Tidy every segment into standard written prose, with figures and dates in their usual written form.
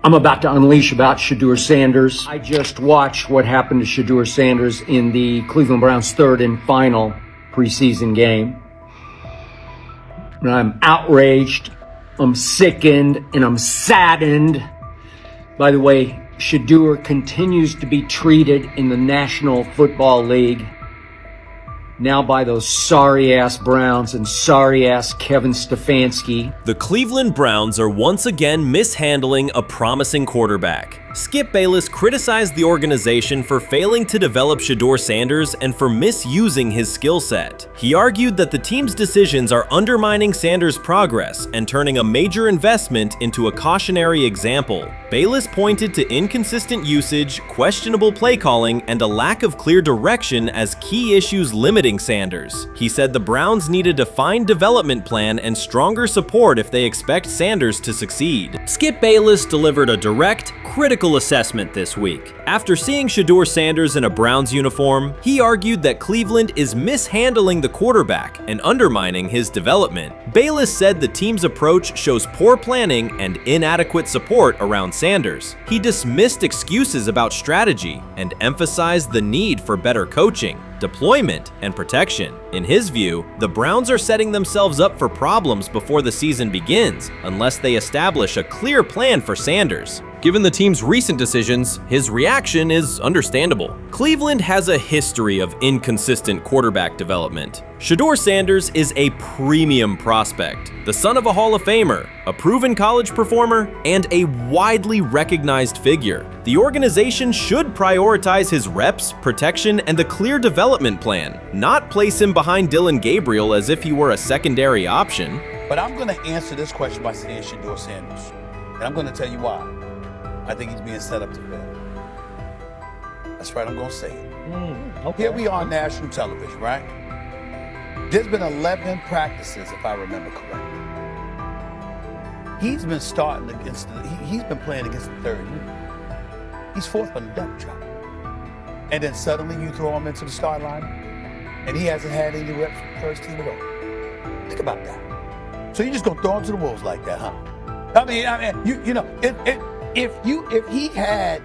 I'm about to unleash about Shedeur Sanders. I just watched what happened to Shedeur Sanders in the Cleveland Browns' third and final preseason game. And I'm outraged, I'm sickened, and I'm saddened. By the way, Shedeur continues to be treated in the National Football League now by those sorry-ass Browns and sorry-ass Kevin Stefanski. The Cleveland Browns are once again mishandling a promising quarterback. Skip Bayless criticized the organization for failing to develop Shedeur Sanders and for misusing his skill set. He argued that the team's decisions are undermining Sanders' progress and turning a major investment into a cautionary example. Bayless pointed to inconsistent usage, questionable play calling, and a lack of clear direction as key issues limiting Sanders. He said the Browns need a defined development plan and stronger support if they expect Sanders to succeed. Skip Bayless delivered a direct, critical assessment this week. After seeing Shedeur Sanders in a Browns uniform, he argued that Cleveland is mishandling the quarterback and undermining his development. Bayless said the team's approach shows poor planning and inadequate support around Sanders. He dismissed excuses about strategy and emphasized the need for better coaching, deployment, and protection. In his view, the Browns are setting themselves up for problems before the season begins unless they establish a clear plan for Sanders. Given the team's recent decisions, his reaction is understandable. Cleveland has a history of inconsistent quarterback development. Shedeur Sanders is a premium prospect, the son of a Hall of Famer, a proven college performer, and a widely recognized figure. The organization should prioritize his reps, protection, and a clear development plan, not place him behind Dillon Gabriel as if he were a secondary option. But I'm going to answer this question by saying Shedeur Sanders, and I'm going to tell you why. I think he's being set up to fail. That's right, I'm going to say it. Okay. Here we are on national television, right? There's been 11 practices, if I remember correctly. He's been starting against he's been playing against the third unit. He's fourth on the depth chart. And then suddenly you throw him into the start line, and he hasn't had any reps for the first team at all. Think about that. So you're just going to throw him to the wolves like that, huh? I mean, you know, if he had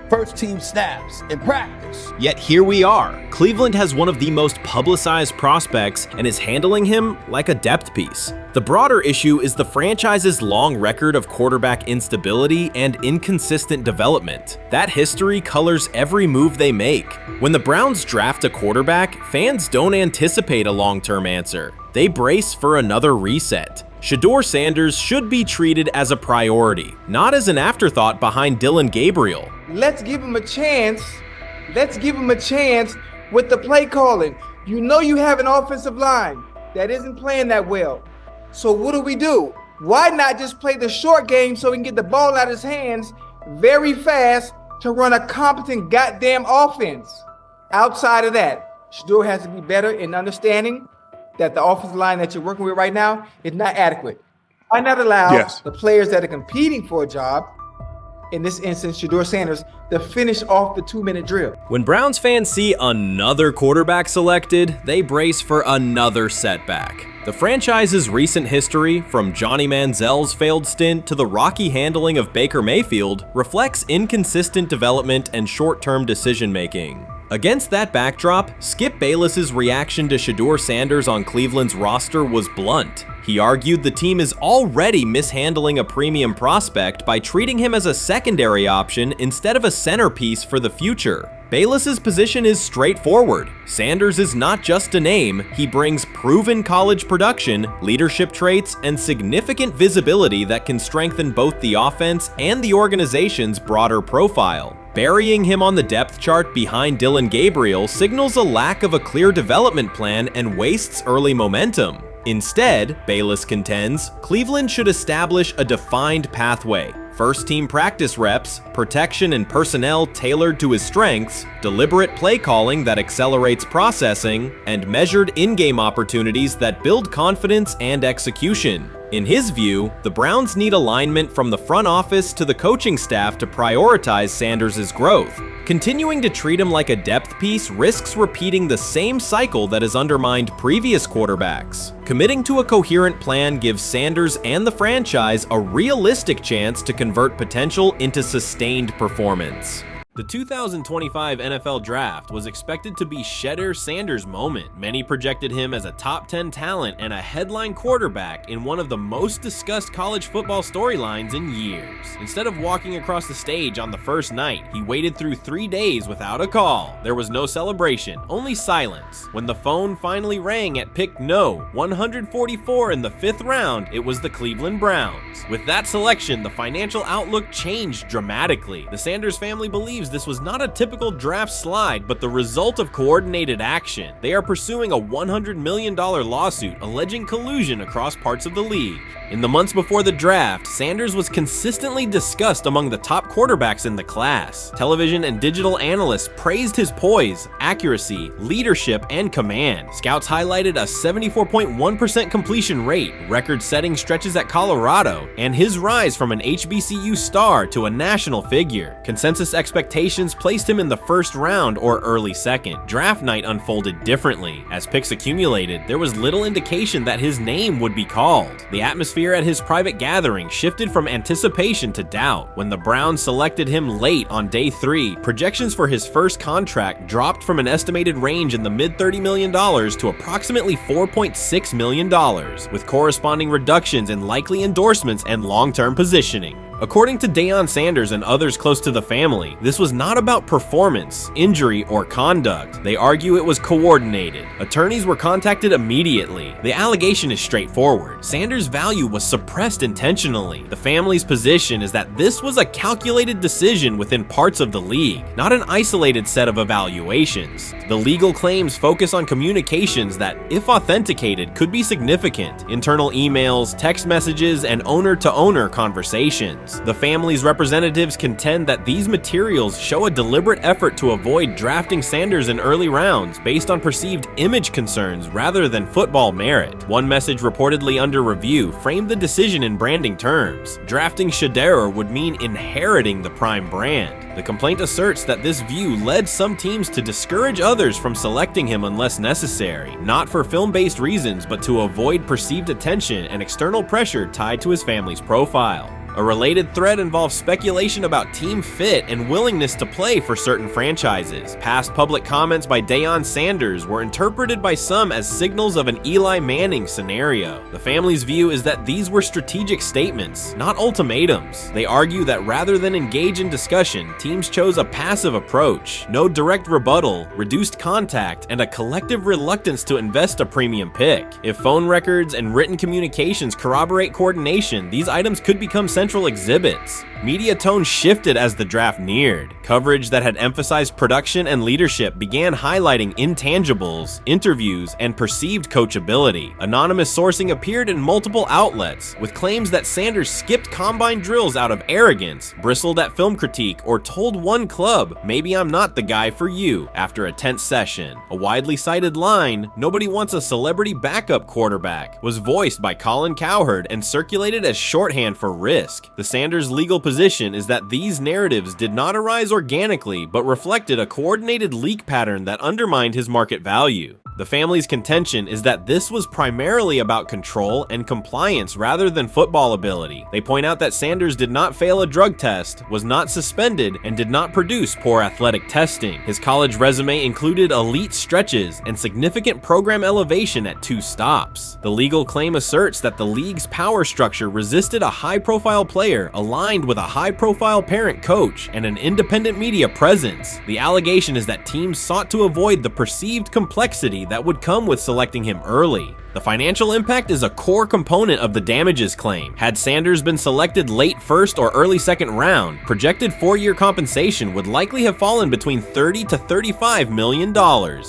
first team snaps in practice. Yet here we are. Cleveland has one of the most publicized prospects and is handling him like a depth piece. The broader issue is the franchise's long record of quarterback instability and inconsistent development. That history colors every move they make. When the Browns draft a quarterback, fans don't anticipate a long-term answer. They brace for another reset. Shedeur Sanders should be treated as a priority, not as an afterthought behind Dillon Gabriel. Let's give him a chance. Let's give him a chance with the play calling. You know you have an offensive line that isn't playing that well. So what do? Why not just play the short game so he can get the ball out of his hands very fast to run a competent goddamn offense? Outside of that, Shedeur has to be better in understanding that the offensive line that you're working with right now is not adequate. Why not allow the players that are competing for a job, in this instance, Shedeur Sanders, to finish off the 2-minute drill? When Browns fans see another quarterback selected, they brace for another setback. The franchise's recent history, from Johnny Manziel's failed stint to the rocky handling of Baker Mayfield, reflects inconsistent development and short-term decision-making. Against that backdrop, Skip Bayless's reaction to Shedeur Sanders on Cleveland's roster was blunt. He argued the team is already mishandling a premium prospect by treating him as a secondary option instead of a centerpiece for the future. Bayless's position is straightforward. Sanders is not just a name, he brings proven college production, leadership traits, and significant visibility that can strengthen both the offense and the organization's broader profile. Burying him on the depth chart behind Dillon Gabriel signals a lack of a clear development plan and wastes early momentum. Instead, Bayless contends, Cleveland should establish a defined pathway. First-team practice reps, protection and personnel tailored to his strengths, deliberate play calling that accelerates processing, and measured in-game opportunities that build confidence and execution. In his view, the Browns need alignment from the front office to the coaching staff to prioritize Sanders' growth. Continuing to treat him like a depth piece risks repeating the same cycle that has undermined previous quarterbacks. Committing to a coherent plan gives Sanders and the franchise a realistic chance to convert potential into sustained performance. The 2025 NFL Draft was expected to be Shedeur Sanders' moment. Many projected him as a top 10 talent and a headline quarterback in one of the most discussed college football storylines in years. Instead of walking across the stage on the first night, he waited through 3 days without a call. There was no celebration, only silence. When the phone finally rang at pick no. 144 in the 5th round, it was the Cleveland Browns. With that selection, the financial outlook changed dramatically. The Sanders family believes this was not a typical draft slide, but the result of coordinated action. They are pursuing a $100 million lawsuit alleging collusion across parts of the league. In the months before the draft, Sanders was consistently discussed among the top quarterbacks in the class. Television and digital analysts praised his poise, accuracy, leadership, and command. Scouts highlighted a 74.1% completion rate, record-setting stretches at Colorado, and his rise from an HBCU star to a national figure. Consensus expectations placed him in the first round or early second. Draft night unfolded differently. As picks accumulated, there was little indication that his name would be called. The atmosphere at his private gathering shifted from anticipation to doubt. When the Browns selected him late on day 3, projections for his first contract dropped from an estimated range in the mid-$30 million to approximately $4.6 million, with corresponding reductions in likely endorsements and long-term positioning. According to Deion Sanders and others close to the family, this was not about performance, injury, or conduct. They argue it was coordinated. Attorneys were contacted immediately. The allegation is straightforward. Sanders' value was suppressed intentionally. The family's position is that this was a calculated decision within parts of the league, not an isolated set of evaluations. The legal claims focus on communications that, if authenticated, could be significant. Internal emails, text messages, and owner-to-owner conversations. The family's representatives contend that these materials show a deliberate effort to avoid drafting Sanders in early rounds based on perceived image concerns rather than football merit. One message reportedly under review framed the decision in branding terms. Drafting Shedeur would mean inheriting the prime brand. The complaint asserts that this view led some teams to discourage others from selecting him unless necessary, not for film-based reasons, but to avoid perceived attention and external pressure tied to his family's profile. A related thread involves speculation about team fit and willingness to play for certain franchises. Past public comments by Deion Sanders were interpreted by some as signals of an Eli Manning scenario. The family's view is that these were strategic statements, not ultimatums. They argue that rather than engage in discussion, teams chose a passive approach, no direct rebuttal, reduced contact, and a collective reluctance to invest a premium pick. If phone records and written communications corroborate coordination, these items could become central exhibits. Media tone shifted as the draft neared. Coverage that had emphasized production and leadership began highlighting intangibles, interviews, and perceived coachability. Anonymous sourcing appeared in multiple outlets, with claims that Sanders skipped combine drills out of arrogance, bristled at film critique, or told one club, "Maybe I'm not the guy for you," after a tense session. A widely cited line, "Nobody wants a celebrity backup quarterback," was voiced by Colin Cowherd and circulated as shorthand for risk. The Sanders legal position is that these narratives did not arise organically, but reflected a coordinated leak pattern that undermined his market value. The family's contention is that this was primarily about control and compliance rather than football ability. They point out that Sanders did not fail a drug test, was not suspended, and did not produce poor athletic testing. His college resume included elite stretches and significant program elevation at 2 stops. The legal claim asserts that the league's power structure resisted a high-profile player aligned with a high-profile parent coach and an independent media presence. The allegation is that teams sought to avoid the perceived complexity that would come with selecting him early. The financial impact is a core component of the damages claim. Had Sanders been selected late first or early second round, projected 4-year compensation would likely have fallen between $30 to $35 million,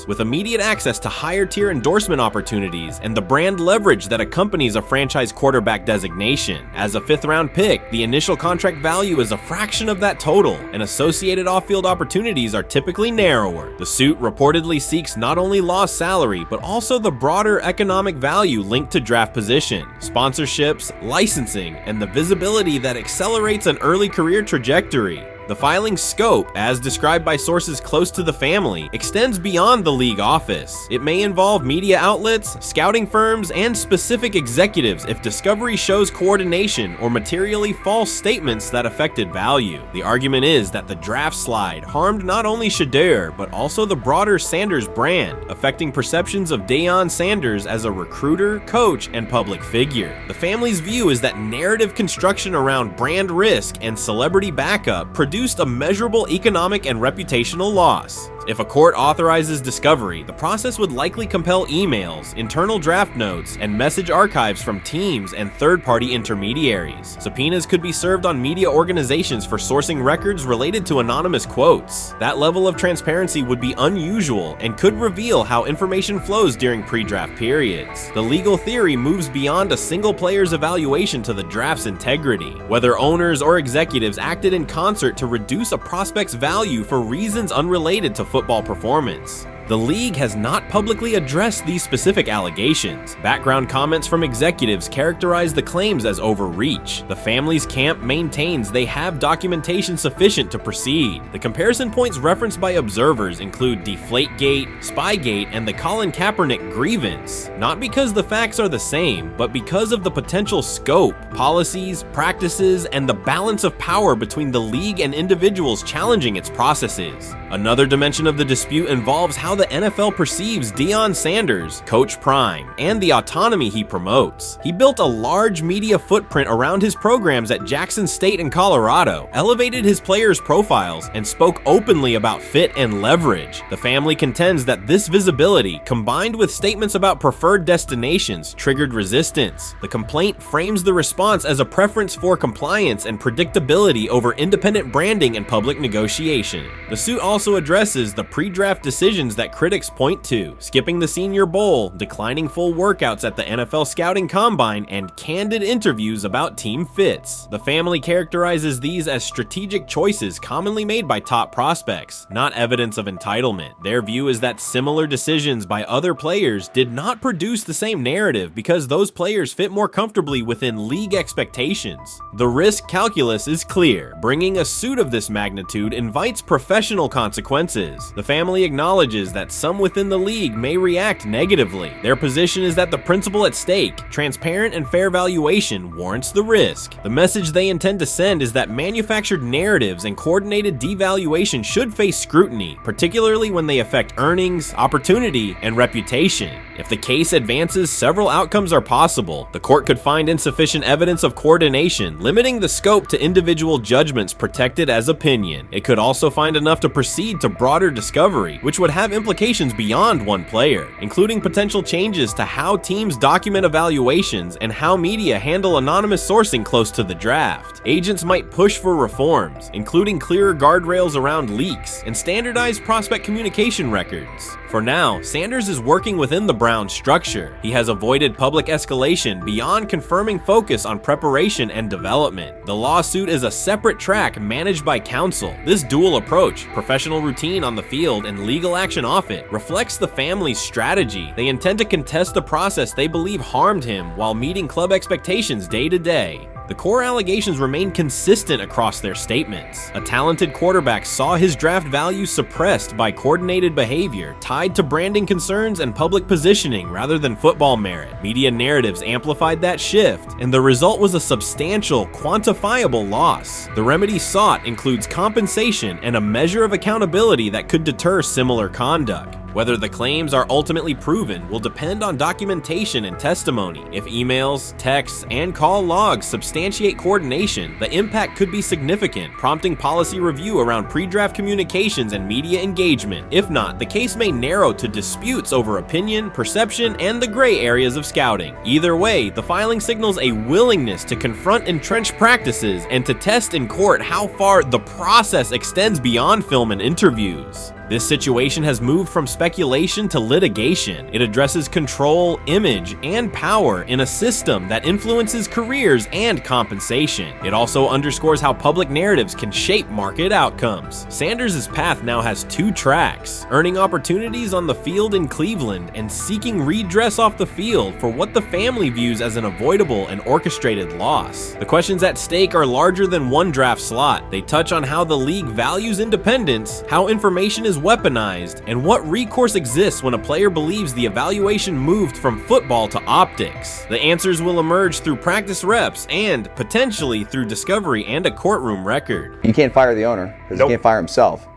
with immediate access to higher tier endorsement opportunities and the brand leverage that accompanies a franchise quarterback designation. As a 5th round pick, the initial contract value is a fraction of that total, and associated off-field opportunities are typically narrower. The suit reportedly seeks not only lost salary, but also the broader economic economic value linked to draft position, sponsorships, licensing, and the visibility that accelerates an early career trajectory. The filing's scope, as described by sources close to the family, extends beyond the league office. It may involve media outlets, scouting firms, and specific executives if discovery shows coordination or materially false statements that affected value. The argument is that the draft slide harmed not only Shedeur, but also the broader Sanders brand, affecting perceptions of Deion Sanders as a recruiter, coach, and public figure. The family's view is that narrative construction around brand risk and celebrity backup produced a measurable economic and reputational loss. If a court authorizes discovery, the process would likely compel emails, internal draft notes, and message archives from teams and third-party intermediaries. Subpoenas could be served on media organizations for sourcing records related to anonymous quotes. That level of transparency would be unusual and could reveal how information flows during pre-draft periods. The legal theory moves beyond a single player's evaluation to the draft's integrity, whether owners or executives acted in concert to reduce a prospect's value for reasons unrelated to football performance. The league has not publicly addressed these specific allegations. Background comments from executives characterize the claims as overreach. The family's camp maintains they have documentation sufficient to proceed. The comparison points referenced by observers include Deflategate, Spygate, and the Colin Kaepernick grievance, not because the facts are the same, but because of the potential scope, policies, practices, and the balance of power between the league and individuals challenging its processes. Another dimension of the dispute involves how the NFL perceives Deion Sanders, Coach Prime, and the autonomy he promotes. He built a large media footprint around his programs at Jackson State and Colorado, elevated his players' profiles, and spoke openly about fit and leverage. The family contends that this visibility, combined with statements about preferred destinations, triggered resistance. The complaint frames the response as a preference for compliance and predictability over independent branding and public negotiation. The suit also addresses the pre-draft decisions that critics point to: skipping the Senior Bowl, declining full workouts at the NFL Scouting Combine, and candid interviews about team fits. The family characterizes these as strategic choices commonly made by top prospects, not evidence of entitlement. Their view is that similar decisions by other players did not produce the same narrative because those players fit more comfortably within league expectations. The risk calculus is clear. Bringing a suit of this magnitude invites professional consequences. The family acknowledges that some within the league may react negatively. Their position is that the principle at stake, transparent and fair valuation, warrants the risk. The message they intend to send is that manufactured narratives and coordinated devaluation should face scrutiny, particularly when they affect earnings, opportunity, and reputation. If the case advances, several outcomes are possible. The court could find insufficient evidence of coordination, limiting the scope to individual judgments protected as opinion. It could also find enough to proceed to broader discovery, which would have implications beyond one player, including potential changes to how teams document evaluations and how media handle anonymous sourcing close to the draft. Agents might push for reforms, including clearer guardrails around leaks and standardized prospect communication records. For now, Sanders is working within the Browns structure. He has avoided public escalation beyond confirming focus on preparation and development. The lawsuit is a separate track managed by counsel. This dual approach, professional routine on the field and legal action off it, reflects the family's strategy. They intend to contest the process they believe harmed him while meeting club expectations day to day. The core allegations remain consistent across their statements. A talented quarterback saw his draft value suppressed by coordinated behavior tied to branding concerns and public positioning rather than football merit. Media narratives amplified that shift, and the result was a substantial, quantifiable loss. The remedy sought includes compensation and a measure of accountability that could deter similar conduct. Whether the claims are ultimately proven will depend on documentation and testimony. If emails, texts, and call logs substantiate coordination, the impact could be significant, prompting policy review around pre-draft communications and media engagement. If not, the case may narrow to disputes over opinion, perception, and the gray areas of scouting. Either way, the filing signals a willingness to confront entrenched practices and to test in court how far the process extends beyond film and interviews. This situation has moved from speculation to litigation. It addresses control, image, and power in a system that influences careers and compensation. It also underscores how public narratives can shape market outcomes. Sanders' path now has two tracks: earning opportunities on the field in Cleveland and seeking redress off the field for what the family views as an avoidable and orchestrated loss. The questions at stake are larger than one draft slot. They touch on how the league values independence, how information is weaponized, and what recourse exists when a player believes the evaluation moved from football to optics. The answers will emerge through practice reps and, potentially, through discovery and a courtroom record. You can't fire the owner because he can't fire himself.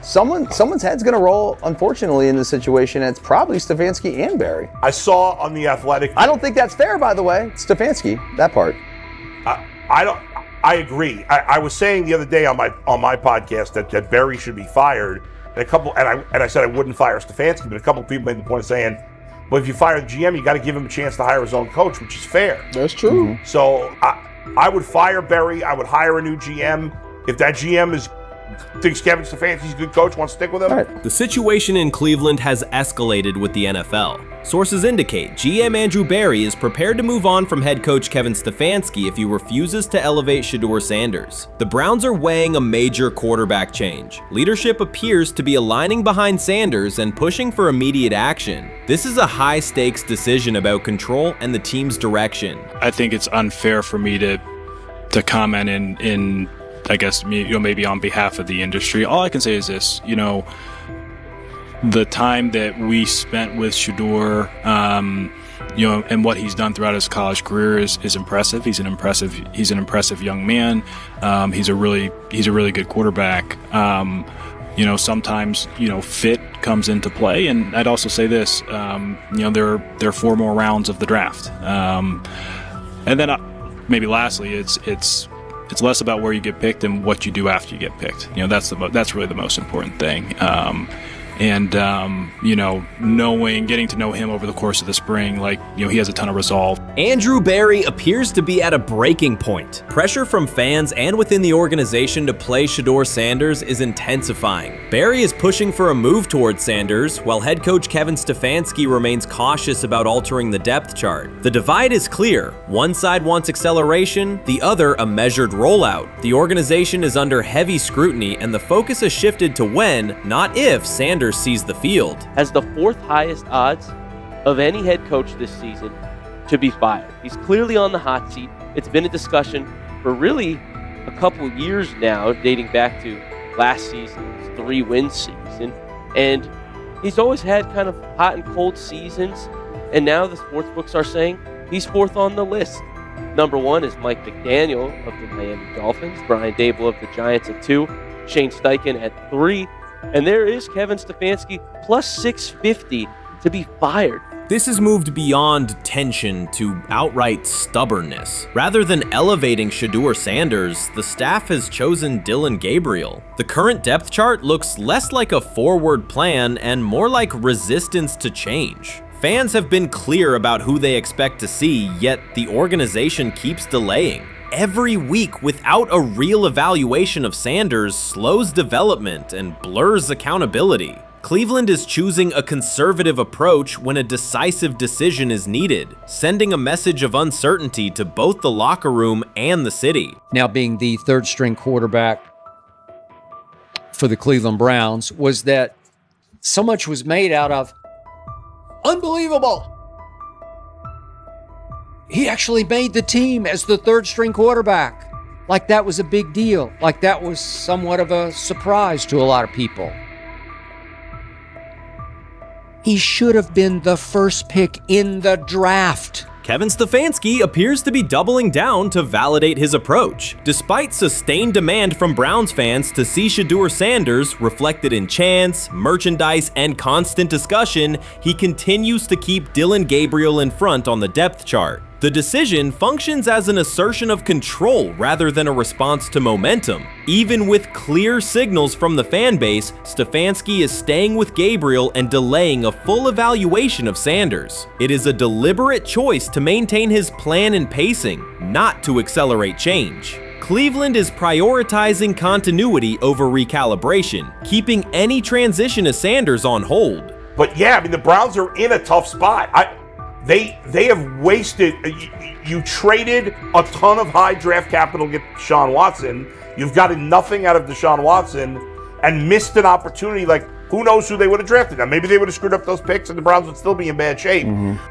Someone's head's going to roll, unfortunately, in this situation. And it's probably Stefanski and Barry. I saw on The Athletic. I don't think that's fair, by the way. Stefanski, that part. I agree. I was saying the other day on my podcast that Barry should be fired. And I said I wouldn't fire Stefanski, but a couple of people made the point of saying, well, if you fire the GM, you got to give him a chance to hire his own coach, which is fair. That's true. Mm-hmm. So I would fire Barry. I would hire a new GM. If that GM thinks Kevin Stefanski's a good coach, wants to stick with him. Right. The situation in Cleveland has escalated with the NFL. Sources indicate GM Andrew Barry is prepared to move on from head coach Kevin Stefanski if he refuses to elevate Shedeur Sanders. The Browns are weighing a major quarterback change. Leadership appears to be aligning behind Sanders and pushing for immediate action. This is a high-stakes decision about control and the team's direction. I think it's unfair for me to comment in I guess, maybe on behalf of the industry. All I can say is this, the time that we spent with Shedeur, and what he's done throughout his college career is impressive. He's an impressive young man. He's a really good quarterback. Sometimes, fit comes into play. And I'd also say this, there are 4 more rounds of the draft. And then maybe lastly, it's less about where you get picked and what you do after you get picked. That's really the most important thing. Getting to know him over the course of the spring, he has a ton of resolve. Andrew Barry appears to be at a breaking point. Pressure from fans and within the organization to play Shedeur Sanders is intensifying. Barry is pushing for a move towards Sanders, while head coach Kevin Stefanski remains cautious about altering the depth chart. The divide is clear. One side wants acceleration, the other a measured rollout. The organization is under heavy scrutiny, and the focus has shifted to when, not if, Sanders sees the field. Has the 4th highest odds of any head coach this season to be fired. He's clearly on the hot seat. It's been a discussion for really a couple of years now, dating back to last season's 3-win season. And he's always had kind of hot and cold seasons. And now the sports books are saying he's 4th on the list. Number 1 is Mike McDaniel of the Miami Dolphins, Brian Dable of the Giants at 2, Shane Steichen at 3, and there is Kevin Stefanski plus 650 to be fired. This has moved beyond tension to outright stubbornness. Rather than elevating Shedeur Sanders, the staff has chosen Dillon Gabriel. The current depth chart looks less like a forward plan and more like resistance to change. Fans have been clear about who they expect to see, yet the organization keeps delaying. Every week without a real evaluation of Sanders slows development and blurs accountability. Cleveland is choosing a conservative approach when a decisive decision is needed, sending a message of uncertainty to both the locker room and the city. Now being the third string quarterback for the Cleveland Browns, was that so much was made out of unbelievable. He actually made the team as the third string quarterback. Like that was a big deal. Like that was somewhat of a surprise to a lot of people. He should have been the first pick in the draft. Kevin Stefanski appears to be doubling down to validate his approach. Despite sustained demand from Browns fans to see Shedeur Sanders reflected in chants, merchandise, and constant discussion, he continues to keep Dillon Gabriel in front on the depth chart. The decision functions as an assertion of control rather than a response to momentum. Even with clear signals from the fan base, Stefanski is staying with Gabriel and delaying a full evaluation of Sanders. It is a deliberate choice to maintain his plan and pacing, not to accelerate change. Cleveland is prioritizing continuity over recalibration, keeping any transition to Sanders on hold. But yeah, I mean, the Browns are in a tough spot. They have wasted. You traded a ton of high draft capital to get Deshaun Watson. You've gotten nothing out of Deshaun Watson and missed an opportunity. Like, who knows who they would have drafted? Now, maybe they would have screwed up those picks and the Browns would still be in bad shape.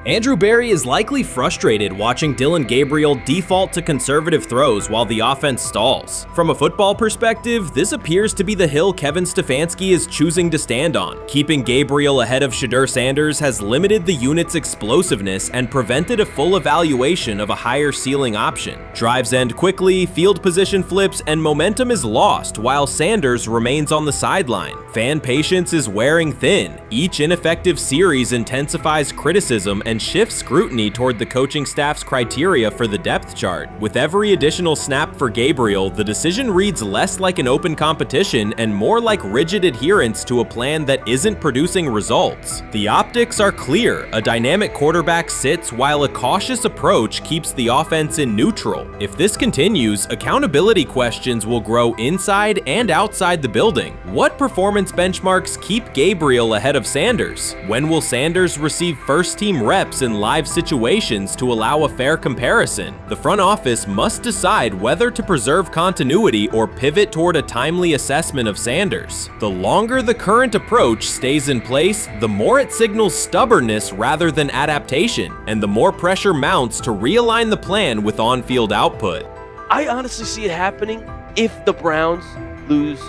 Andrew Berry is likely frustrated watching Dillon Gabriel default to conservative throws while the offense stalls. From a football perspective, this appears to be the hill Kevin Stefanski is choosing to stand on. Keeping Gabriel ahead of Shedeur Sanders has limited the unit's explosiveness and prevented a full evaluation of a higher ceiling option. Drives end quickly, field position flips, and momentum is lost while Sanders remains on the sideline. Fan patience is wearing thin. Each ineffective series intensifies criticism and shifts scrutiny toward the coaching staff's criteria for the depth chart. With every additional snap for Gabriel, the decision reads less like an open competition and more like rigid adherence to a plan that isn't producing results. The optics are clear. A dynamic quarterback sits while a cautious approach keeps the offense in neutral. If this continues, accountability questions will grow inside and outside the building. What performance benchmarks keep Gabriel ahead of Sanders? When will Sanders receive first-team reps in live situations to allow a fair comparison? The front office must decide whether to preserve continuity or pivot toward a timely assessment of Sanders. The longer the current approach stays in place, the more it signals stubbornness rather than adaptation, and the more pressure mounts to realign the plan with on-field output. I honestly see it happening if the Browns lose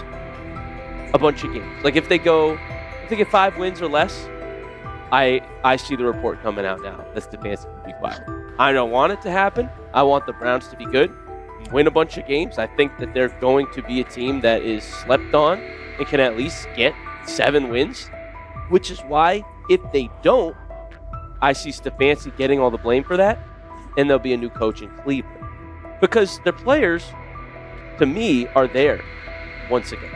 a bunch of games. Like if they get 5 wins or less, I see the report coming out now that Stefanski will be fired. I don't want it to happen. I want the Browns to be good, win a bunch of games. I think that they're going to be a team that is slept on and can at least get 7 wins, which is why if they don't, I see Stefanski getting all the blame for that, and there'll be a new coach in Cleveland. Because their players, to me, are there once again.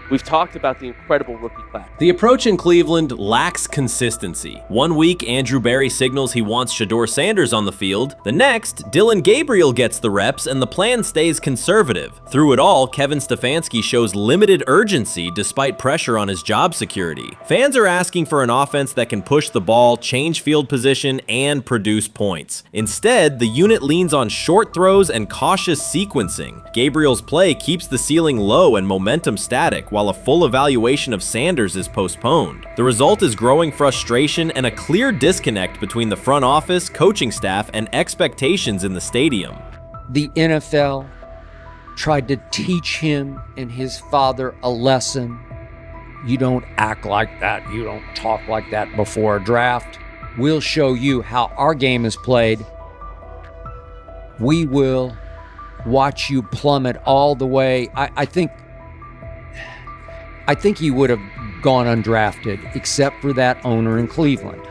We've talked about the incredible rookie class. The approach in Cleveland lacks consistency. One week, Andrew Berry signals he wants Shedeur Sanders on the field. The next, Dillon Gabriel gets the reps and the plan stays conservative. Through it all, Kevin Stefanski shows limited urgency despite pressure on his job security. Fans are asking for an offense that can push the ball, change field position, and produce points. Instead, the unit leans on short throws and cautious sequencing. Gabriel's play keeps the ceiling low and momentum static, while a full evaluation of Sanders is postponed. The result is growing frustration and a clear disconnect between the front office, coaching staff, and expectations in the stadium. The NFL tried to teach him and his father a lesson. You don't act like that. You don't talk like that before a draft. We'll show you how our game is played. We will watch you plummet all the way. I think he would have gone undrafted except for that owner in Cleveland.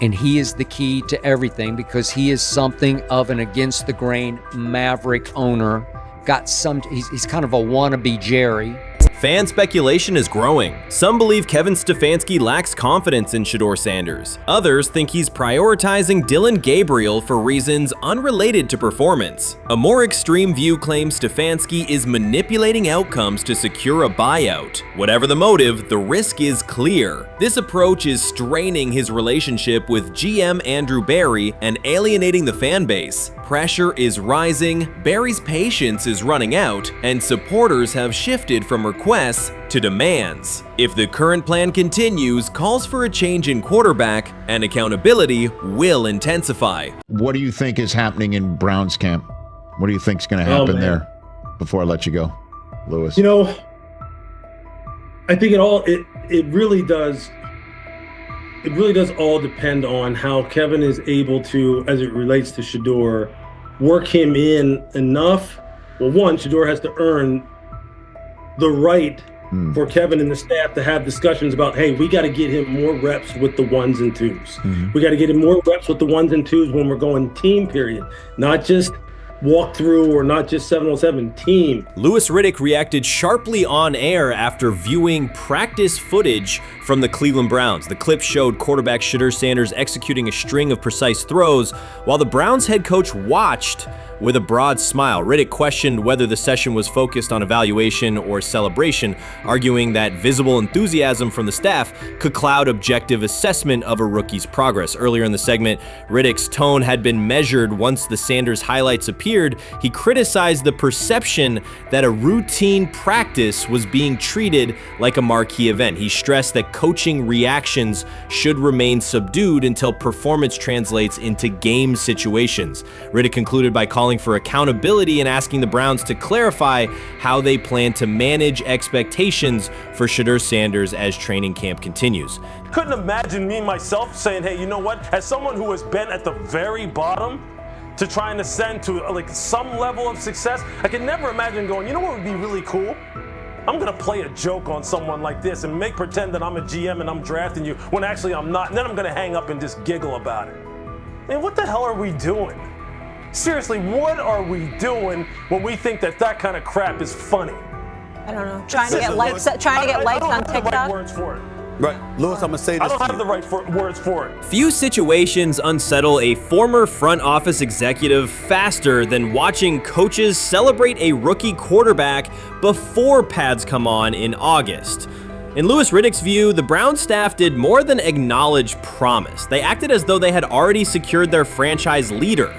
And he is the key to everything because he is something of an against the grain maverick owner. He's kind of a wannabe Jerry. Fan speculation is growing. Some believe Kevin Stefanski lacks confidence in Shedeur Sanders. Others think he's prioritizing Dillon Gabriel for reasons unrelated to performance. A more extreme view claims Stefanski is manipulating outcomes to secure a buyout. Whatever the motive, the risk is clear. This approach is straining his relationship with GM Andrew Berry and alienating the fan base. Pressure is rising, Berry's patience is running out, and supporters have shifted from requests to demands. If the current plan continues, calls for a change in quarterback and accountability will intensify. What do you think is happening in Browns camp? What do you think is going to happen there before I let you go, Lewis? You know, I think it really does. It really does all depend on how Kevin is able to, as it relates to Shedeur, work him in enough. Well, one, Shedeur has to earn the right for Kevin and the staff to have discussions about, hey, we got to get him more reps with the 1s and 2s. We got to get him more reps with the 1s and 2s when we're going team period, not just walk through or not just 7-on-7 team. Louis Riddick reacted sharply on air after viewing practice footage from the Cleveland Browns. The clip showed quarterback Shedeur Sanders executing a string of precise throws while the Browns head coach watched With a broad smile, Riddick questioned whether the session was focused on evaluation or celebration, arguing that visible enthusiasm from the staff could cloud objective assessment of a rookie's progress. Earlier in the segment, Riddick's tone had been measured once the Sanders highlights appeared. He criticized the perception that a routine practice was being treated like a marquee event. He stressed that coaching reactions should remain subdued until performance translates into game situations. Riddick concluded by calling for accountability and asking the Browns to clarify how they plan to manage expectations for Shedeur Sanders as training camp continues. Couldn't imagine me myself saying, hey, you know what? As someone who has been at the very bottom to try and ascend to like some level of success, I could never imagine going, you know what would be really cool? I'm gonna play a joke on someone like this and make pretend that I'm a GM and I'm drafting you when actually I'm not, and then I'm gonna hang up and just giggle about it. Man, what the hell are we doing? Seriously, what are we doing when we think that that kind of crap is funny? I don't know. Trying to get likes on TikTok. I don't have the right words for it. Right, Lewis, I'm gonna say this. I don't have the right words for it. Few situations unsettle a former front office executive faster than watching coaches celebrate a rookie quarterback before pads come on in August. In Louis Riddick's view, the Browns staff did more than acknowledge promise. They acted as though they had already secured their franchise leader.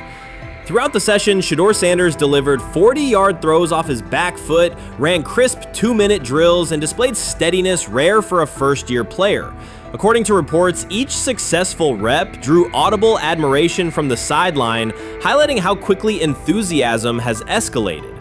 Throughout the session, Shedeur Sanders delivered 40-yard throws off his back foot, ran crisp 2-minute drills, and displayed steadiness rare for a first-year player. According to reports, each successful rep drew audible admiration from the sideline, highlighting how quickly enthusiasm has escalated.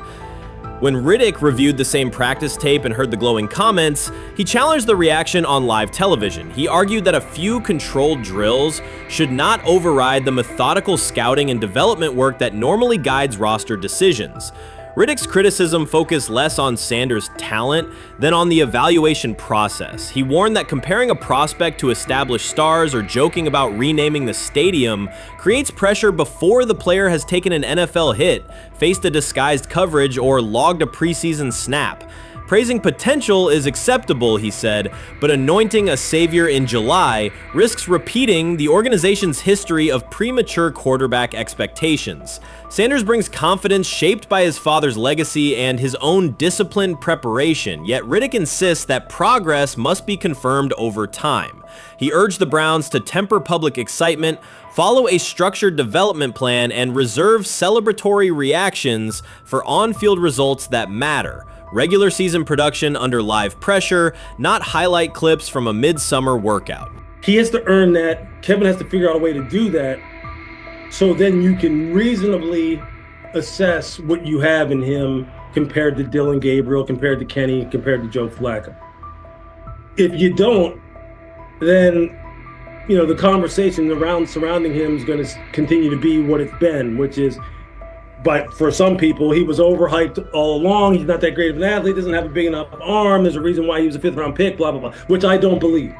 When Riddick reviewed the same practice tape and heard the glowing comments, he challenged the reaction on live television. He argued that a few controlled drills should not override the methodical scouting and development work that normally guides roster decisions. Riddick's criticism focused less on Sanders' talent than on the evaluation process. He warned that comparing a prospect to established stars or joking about renaming the stadium creates pressure before the player has taken an NFL hit, faced a disguised coverage, or logged a preseason snap. Praising potential is acceptable, he said, but anointing a savior in July risks repeating the organization's history of premature quarterback expectations. Sanders brings confidence shaped by his father's legacy and his own disciplined preparation, yet Riddick insists that progress must be confirmed over time. He urged the Browns to temper public excitement, follow a structured development plan, and reserve celebratory reactions for on-field results that matter. Regular season production under live pressure, not highlight clips from a midsummer workout. He has to earn that. Kevin has to figure out a way to do that. So then you can reasonably assess what you have in him compared to Dylan Gabriel, compared to Kenny, compared to Joe Flacco. If you don't, then the conversation surrounding him is going to continue to be what it's been, which is, but for some people, he was overhyped all along. He's not that great of an athlete, doesn't have a big enough arm. There's a reason why he was a 5th-round pick, blah, blah, blah, which I don't believe.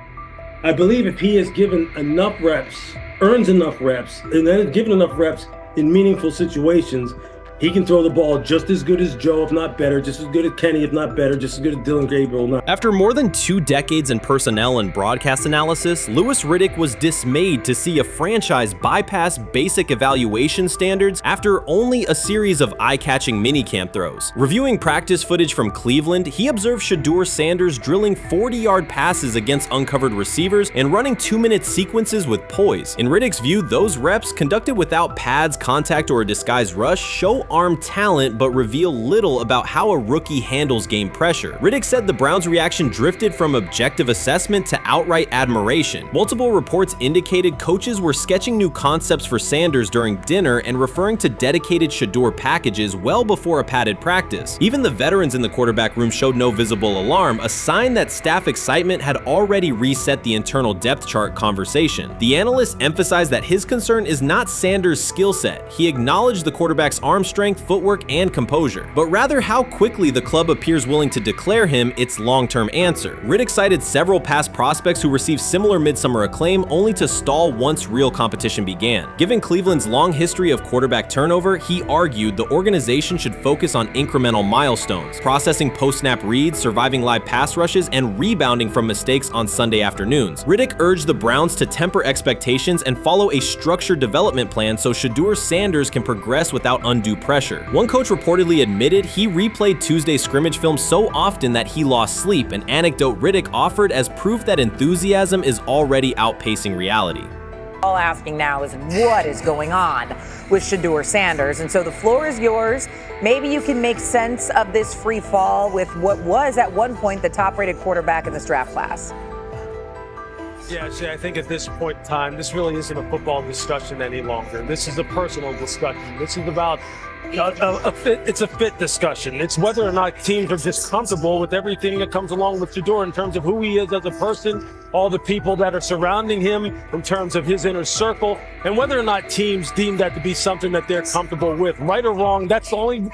I believe if he is given enough reps, earns enough reps, and then is given enough reps in meaningful situations, he can throw the ball just as good as Joe, if not better, just as good as Kenny, if not better, just as good as Dylan Gabriel. After more than 2 decades in personnel and broadcast analysis, Louis Riddick was dismayed to see a franchise bypass basic evaluation standards after only a series of eye-catching minicamp throws. Reviewing practice footage from Cleveland, he observed Shedeur Sanders drilling 40-yard passes against uncovered receivers and running 2-minute sequences with poise. In Riddick's view, those reps, conducted without pads, contact, or a disguised rush, show arm talent but reveal little about how a rookie handles game pressure. Riddick said the Browns' reaction drifted from objective assessment to outright admiration. Multiple reports indicated coaches were sketching new concepts for Sanders during dinner and referring to dedicated Shedeur packages well before a padded practice. Even the veterans in the quarterback room showed no visible alarm, a sign that staff excitement had already reset the internal depth chart conversation. The analyst emphasized that his concern is not Sanders' skill set. He acknowledged the quarterback's arm strength, footwork, and composure, but rather how quickly the club appears willing to declare him its long-term answer. Riddick cited several past prospects who received similar midsummer acclaim only to stall once real competition began. Given Cleveland's long history of quarterback turnover, he argued the organization should focus on incremental milestones, processing post-snap reads, surviving live pass rushes, and rebounding from mistakes on Sunday afternoons. Riddick urged the Browns to temper expectations and follow a structured development plan so Shedeur Sanders can progress without undue pressure. One coach reportedly admitted he replayed Tuesday's scrimmage film so often that he lost sleep, an anecdote Riddick offered as proof that enthusiasm is already outpacing reality. All asking now is what is going on with Shedeur Sanders, and so the floor is yours. Maybe you can make sense of this free fall with what was at one point the top-rated quarterback in this draft class. Yeah, Shay, I think at this point in time, this really isn't a football discussion any longer. This is a personal discussion. This is about it's a fit discussion. It's whether or not teams are just comfortable with everything that comes along with Shedeur in terms of who he is as a person, all the people that are surrounding him in terms of his inner circle, and whether or not teams deem that to be something that they're comfortable with. Right or wrong, that's the only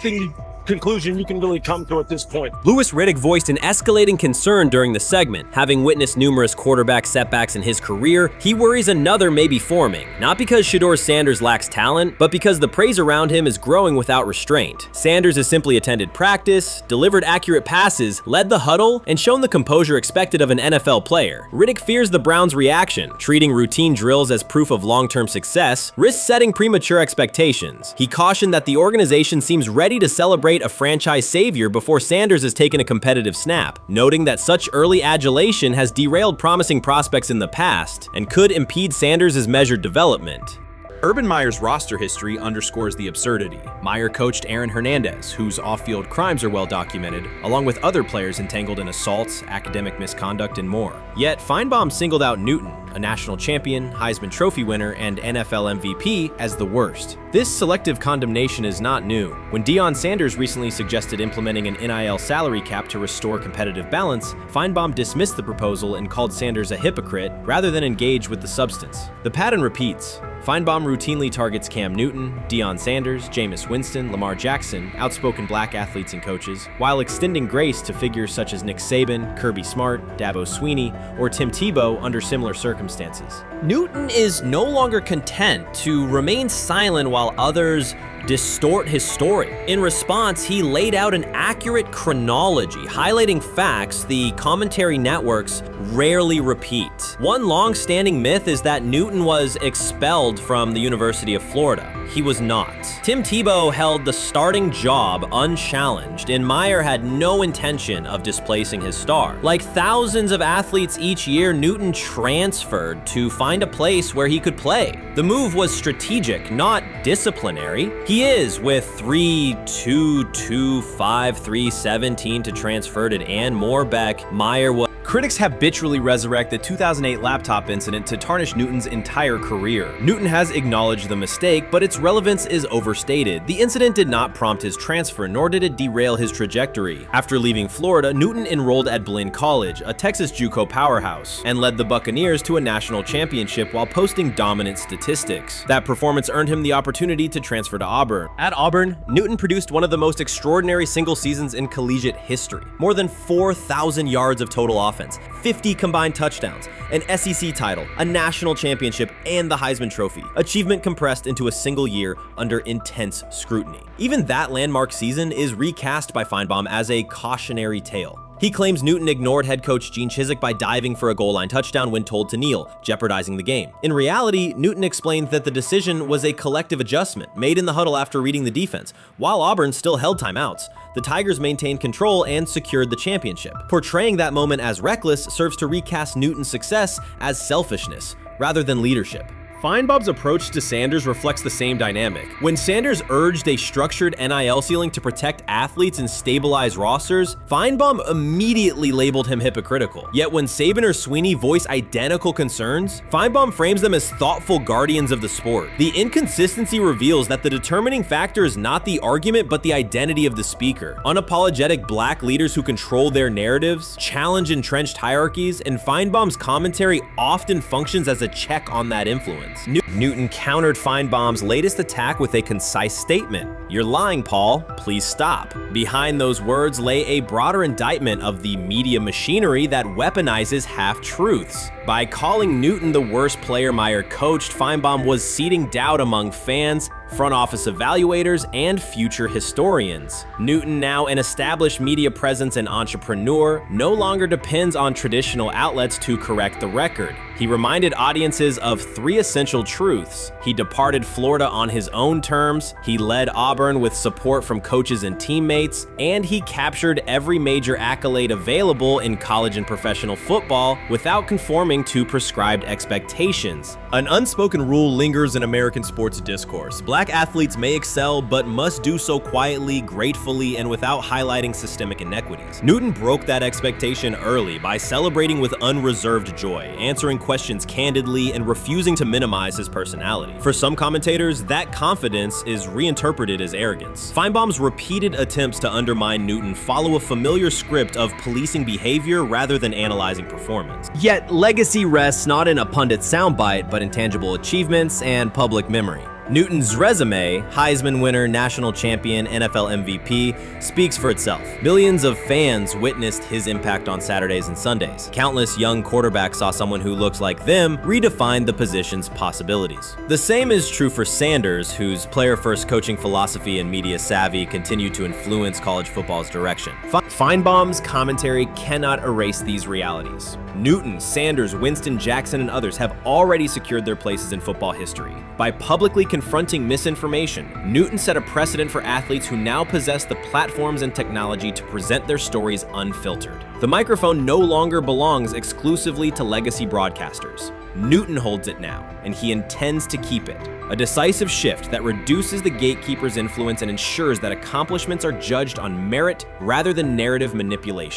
conclusion you can really come to at this point. Louis Riddick voiced an escalating concern during the segment. Having witnessed numerous quarterback setbacks in his career, he worries another may be forming. Not because Shedeur Sanders lacks talent, but because the praise around him is growing without restraint. Sanders has simply attended practice, delivered accurate passes, led the huddle, and shown the composure expected of an NFL player. Riddick fears the Browns' reaction, treating routine drills as proof of long-term success, risks setting premature expectations. He cautioned that the organization seems ready to celebrate a franchise savior before Sanders has taken a competitive snap, noting that such early adulation has derailed promising prospects in the past and could impede Sanders' measured development. Urban Meyer's roster history underscores the absurdity. Meyer coached Aaron Hernandez, whose off-field crimes are well documented, along with other players entangled in assaults, academic misconduct, and more. Yet Feinbaum singled out Newton, a national champion, Heisman Trophy winner, and NFL MVP, as the worst. This selective condemnation is not new. When Deion Sanders recently suggested implementing an NIL salary cap to restore competitive balance, Feinbaum dismissed the proposal and called Sanders a hypocrite rather than engage with the substance. The pattern repeats. Feinbaum routinely targets Cam Newton, Deion Sanders, Jameis Winston, Lamar Jackson, outspoken black athletes and coaches, while extending grace to figures such as Nick Saban, Kirby Smart, Dabo Swinney, or Tim Tebow under similar circumstances. Newton is no longer content to remain silent while others distort his story. In response, he laid out an accurate chronology, highlighting facts the commentary networks rarely repeat. One long-standing myth is that Newton was expelled from the University of Florida. He was not. Tim Tebow held the starting job unchallenged, and Meyer had no intention of displacing his star. Like thousands of athletes each year, Newton transferred to find a place where he could play. The move was strategic, not disciplinary. He is with 3-2-2-5-3-17 to transfer to and Moorbeck. Meyer was. Critics habitually resurrect the 2008 laptop incident to tarnish Newton's entire career. Newton has acknowledged the mistake, but its relevance is overstated. The incident did not prompt his transfer, nor did it derail his trajectory. After leaving Florida, Newton enrolled at Blinn College, a Texas JUCO powerhouse, and led the Buccaneers to a national championship while posting dominant statistics. That performance earned him the opportunity to transfer to Auburn. At Auburn, Newton produced one of the most extraordinary single seasons in collegiate history. More than 4,000 yards of total offense, 50 combined touchdowns, an SEC title, a national championship, and the Heisman Trophy. Achievement compressed into a single year under intense scrutiny. Even that landmark season is recast by Feinbaum as a cautionary tale. He claims Newton ignored head coach Gene Chizik by diving for a goal line touchdown when told to kneel, jeopardizing the game. In reality, Newton explained that the decision was a collective adjustment made in the huddle after reading the defense. While Auburn still held timeouts, the Tigers maintained control and secured the championship. Portraying that moment as reckless serves to recast Newton's success as selfishness rather than leadership. Feinbaum's approach to Sanders reflects the same dynamic. When Sanders urged a structured NIL ceiling to protect athletes and stabilize rosters, Feinbaum immediately labeled him hypocritical. Yet when Saban or Swinney voice identical concerns, Feinbaum frames them as thoughtful guardians of the sport. The inconsistency reveals that the determining factor is not the argument but the identity of the speaker. Unapologetic black leaders who control their narratives, challenge entrenched hierarchies, and Feinbaum's commentary often functions as a check on that influence. Newton countered Feinbaum's latest attack with a concise statement. "You're lying, Paul. Please stop." Behind those words lay a broader indictment of the media machinery that weaponizes half-truths. By calling Newton the worst player Meyer coached, Feinbaum was seeding doubt among fans, front office evaluators, and future historians. Newton, now an established media presence and entrepreneur, no longer depends on traditional outlets to correct the record. He reminded audiences of three essential truths. He departed Florida on his own terms, he led Auburn stubborn with support from coaches and teammates, and he captured every major accolade available in college and professional football without conforming to prescribed expectations. An unspoken rule lingers in American sports discourse. Black athletes may excel, but must do so quietly, gratefully, and without highlighting systemic inequities. Newton broke that expectation early by celebrating with unreserved joy, answering questions candidly, and refusing to minimize his personality. For some commentators, that confidence is reinterpreted as arrogance. Feinbaum's repeated attempts to undermine Newton follow a familiar script of policing behavior rather than analyzing performance. Yet, legacy rests not in a pundit soundbite, but in tangible achievements and public memory. Newton's resume, Heisman winner, national champion, NFL MVP, speaks for itself. Millions of fans witnessed his impact on Saturdays and Sundays. Countless young quarterbacks saw someone who looked like them redefine the position's possibilities. The same is true for Sanders, whose player-first coaching philosophy and media savvy continue to influence college football's direction. Feinbaum's commentary cannot erase these realities. Newton, Sanders, Winston, Jackson, and others have already secured their places in football history. By publicly confronting misinformation, Newton set a precedent for athletes who now possess the platforms and technology to present their stories unfiltered. The microphone no longer belongs exclusively to legacy broadcasters. Newton holds it now, and he intends to keep it. A decisive shift that reduces the gatekeeper's influence and ensures that accomplishments are judged on merit rather than narrative manipulation.